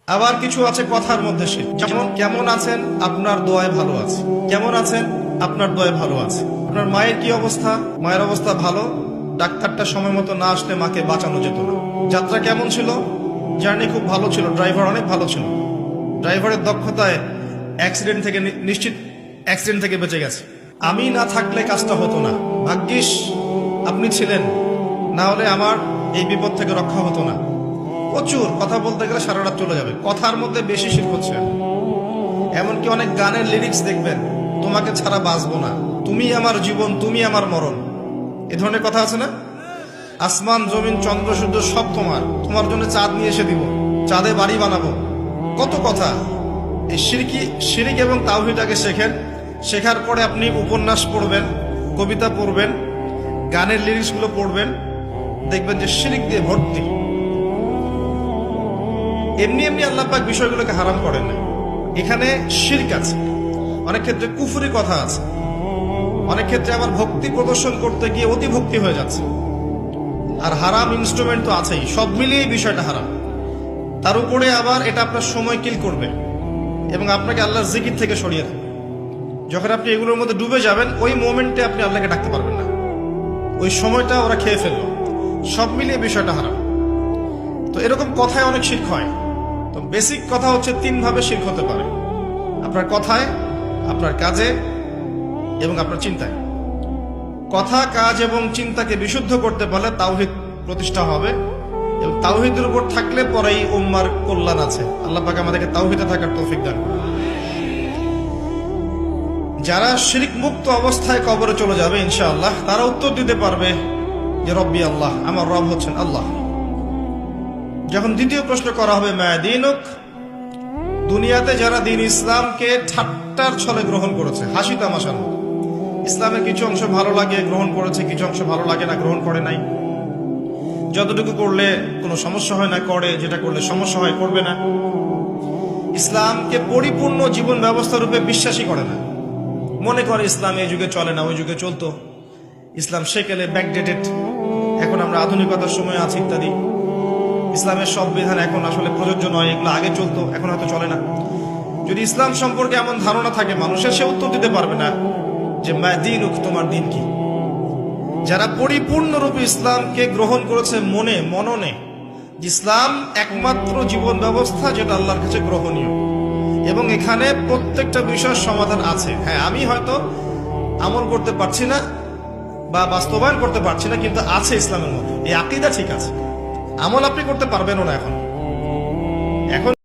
আবার কিছু আছে কথার মধ্যে শিরক, যেমন কেমন আছেন, আপনার দোয়ায় ভালো আছে। কেমন আছেন, আপনার দোয়ায় ভালো আছে। আপনার মায়ের কি অবস্থা, মায়ের অবস্থা ভালো, ডাক্তারটা সময় মতো না আসলে মাকে বাঁচানো যেত না। যাত্রা কেমন ছিল, জার্নি খুব ভালো ছিল, ড্রাইভার অনেক ভালো ছিল, ড্রাইভারের দক্ষতায় অ্যাক্সিডেন্ট থেকে নিশ্চিত অ্যাক্সিডেন্ট থেকে বেঁচে গেছে। আমি না থাকলে কাজটা হতো না, ভাগ্যিস আপনি ছিলেন, না হলে আমার এই বিপদ থেকে রক্ষা হতো না। প্রচুর কথা বলতে গেলে সারা রাত চলে যাবে, কথার মধ্যে বেশি শিরক হচ্ছে। এমনকি অনেক গানের লিরিক্স দেখবেন, তোমাকে ছাড়া বাঁচবো না, তুমি আমার জীবন, তুমি আমার মরণ, এ ধরনের কথা আছে না? আসমান জমিন চন্দ্র সূর্য সব তোমার, তোমার জন্য চাঁদ নিয়ে এসে দিব, চাঁদে বাড়ি বানাবো, কত কথা। এই শিরিক এবং তাওহীদটাকে শেখেন, শেখার পরে আপনি উপন্যাস পড়বেন, কবিতা পড়বেন, গানের লিরিক্সগুলো পড়বেন, দেখবেন যে শিরিক দিয়ে ভর্তি। এমনি এমনি আল্লাহ পাক বিষয়গুলোকে হারাম করেন না, এখানে শিরক আছে, অনেক ক্ষেত্রে কুফরি কথা আছে, অনেক ক্ষেত্রে আবার ভক্তি প্রদর্শন করতে গিয়ে অতি ভক্তি হয়ে যাচ্ছে, আর হারাম ইনস্ট্রুমেন্ট তো আছেই। সব মিলিয়ে এই বিষয়টা হারাম। তার উপরে আবার এটা আপনার সময় কিল করবে এবং আপনাকে আল্লাহর জিকির থেকে সরিয়ে দেবে। যখন আপনি এগুলোর মধ্যে ডুবে যাবেন, ওই মোমেন্টে আপনি আল্লাহকে ডাকতে পারবেন না, ওই সময়টা ওরা খেয়ে ফেললো। সব মিলিয়ে বিষয়টা হারাম। তো এরকম কথায় অনেক শিরক হয়। তো বেসিক কথা হচ্ছে, তিন ভাবে শিরক হতে পারে: আপনার কথায়, আপনার কাজে এবং আপনার চিন্তায়। কথা, কাজ এবং চিন্তাকে বিশুদ্ধ করতে পারলে তাওহীদ প্রতিষ্ঠা হবে, এবং তাওহীদের উপর থাকলে পরেই উম্মার কল্যাণ আছে। আল্লাহ পাক আমাদেরকে তাওহীদে থাকার তৌফিক দান করুন। যারা শিরক মুক্ত অবস্থায় কবরে চলে যাবে ইনশাআল্লাহ, তারা উত্তর দিতে পারবে যে রব্বি আল্লাহ, আমার রব হচ্ছেন আল্লাহ। যখন দ্বিতীয় প্রশ্ন করা হবে মা দীনুক, দুনিয়াতে যারা দিন ইসলামকে ঠাট্টার ছলে গ্রহণ করেছে, হাসি তামাশার মতো, ইসলামের কিছু অংশ ভালো লাগে গ্রহণ করেছে, কিছু অংশ ভালো লাগে না গ্রহণ করে নাই, যতটুকু করলে কোনো সমস্যা হয় না করে, যেটা করলে সমস্যা হয় করবে না, ইসলামকে পরিপূর্ণ জীবন ব্যবস্থা রূপে বিশ্বাসই করে না, মনে করে ইসলাম এই যুগে চলে না, ওই যুগে চলতো, ইসলাম সেকেলে ব্যাকডেটেড, এখন আমরা আধুনিকতার সময় আছি ইত্যাদি, ইসলামের সব বিধান এখন আসলে প্রযোজ্য নয়, এগুলো আগে চলতো এখন হয়তো চলে না। যদি ইসলাম সম্পর্কে এমন ধারণা থাকে মানুষের, সে উত্তর দিতে পারবে না যে মা দীনুক, তোমার দিন কি। যারা পরিপূর্ণরূপে ইসলামকে গ্রহণ করেছে মননে, ইসলাম একমাত্র জীবন ব্যবস্থা যেটা আল্লাহর কাছে গ্রহণীয়, এবং এখানে প্রত্যেকটা বিষয়ের সমাধান আছে। হ্যাঁ, আমি হয়তো আমল করতে পারছি না বা বাস্তবায়ন করতে পারছি না, কিন্তু আছে ইসলামের মধ্যে, এই আকীদা ঠিক আছে। আমল আপনি করতে পারবেনও না এখন।